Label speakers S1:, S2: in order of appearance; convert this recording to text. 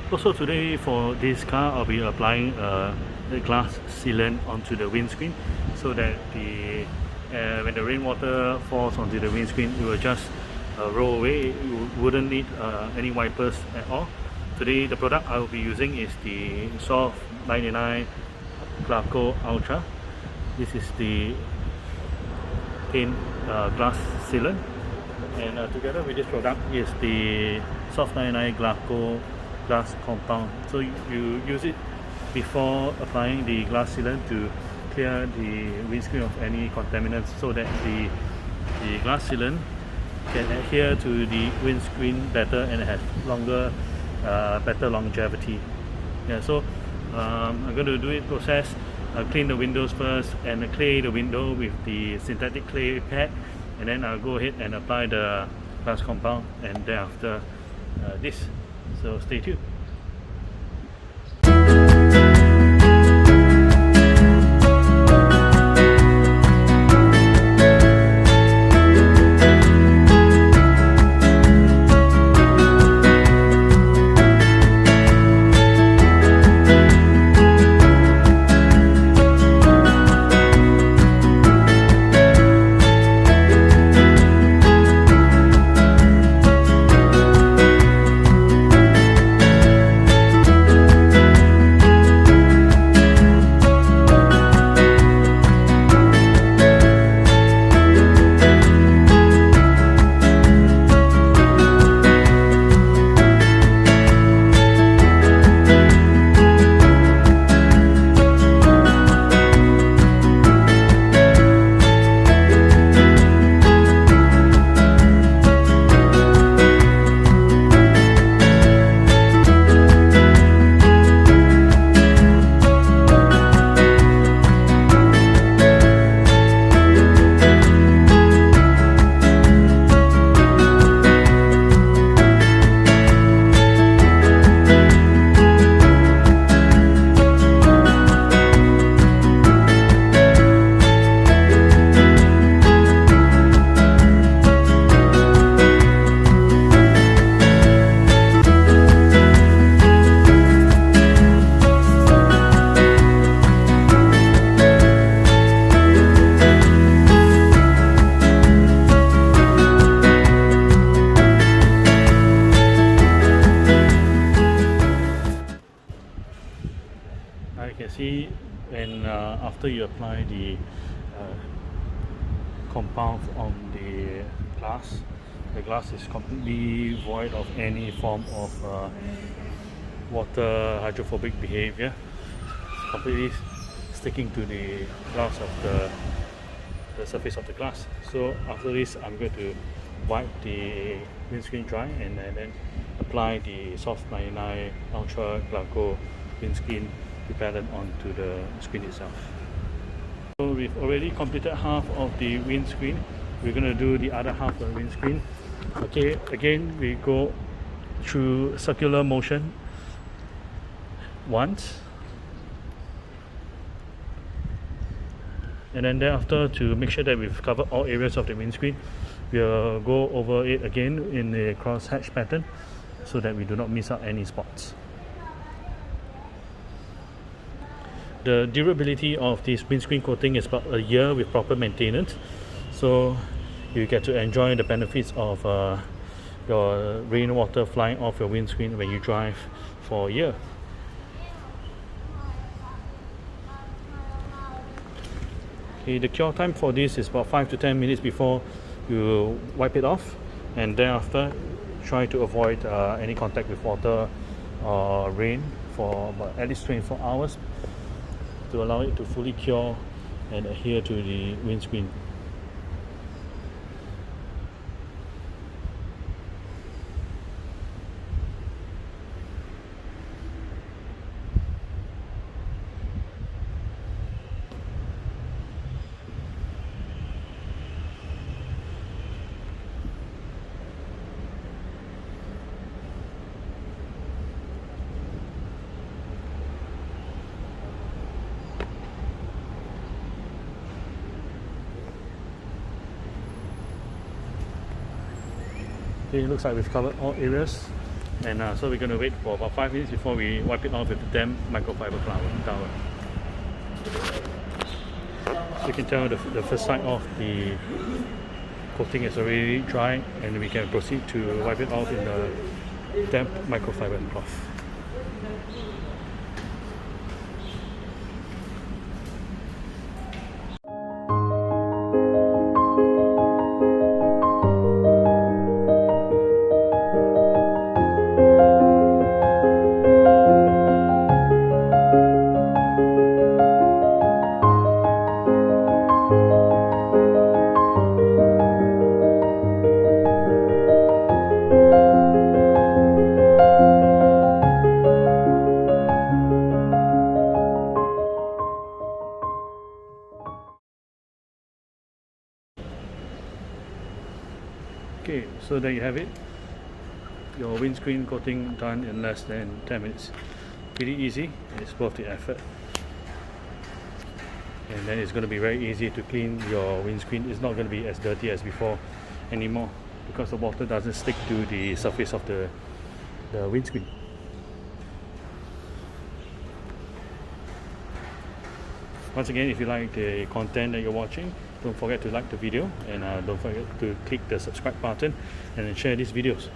S1: Also today for this car, I'll be applying the glass sealant onto the windscreen so that when the rainwater falls onto the windscreen, it will just roll away. You wouldn't need any wipers at all. Today the product I will be using is the Soft 99 Glaco Ultra. This is the paint glass sealant, and together with this product is the Soft 99 Glaco glass compound. So you use it before applying the glass sealant to clear the windscreen of any contaminants, so that the glass sealant can adhere to the windscreen better and have longer, better longevity. Yeah, so I'm going to do it process. Clean the windows first and clay the window with the synthetic clay pad, and then I'll go ahead and apply the glass compound, and thereafter this. So stay tuned. You can see when after you apply the compound on the glass is completely void of any form of water hydrophobic behavior. It's completely sticking to the glass of the surface of the glass. So after this, I'm going to wipe the windscreen dry and then apply the Soft 99 Ultra Glaco Windscreen repellent onto the screen itself. So we've already completed half of the windscreen. We're going to do the other half of the windscreen. Okay, again we go through circular motion once, and then thereafter, to make sure that we've covered all areas of the windscreen, we'll go over it again in the crosshatch pattern so that we do not miss out any spots. The durability of this windscreen coating is about a year with proper maintenance, so you get to enjoy the benefits of your rainwater flying off your windscreen when you drive for a year. Okay, the cure time for this is about 5 to 10 minutes before you wipe it off, and thereafter try to avoid any contact with water or rain for about at least 24 hours to allow it to fully cure and adhere to the windscreen. Okay, it looks like we've covered all areas And so we're going to wait for about 5 minutes before we wipe it off with the damp microfiber towel. So you can tell the first side of the coating is already dry, and we can proceed to wipe it off in the damp microfiber cloth. Okay, so there you have it. Your windscreen coating done in less than 10 minutes. Pretty easy, and it's worth the effort. And then it's going to be very easy to clean your windscreen. It's not going to be as dirty as before anymore, because the water doesn't stick to the surface of the windscreen. Once again, if you like the content that you're watching, don't forget to like the video, and don't forget to click the subscribe button and then share these videos.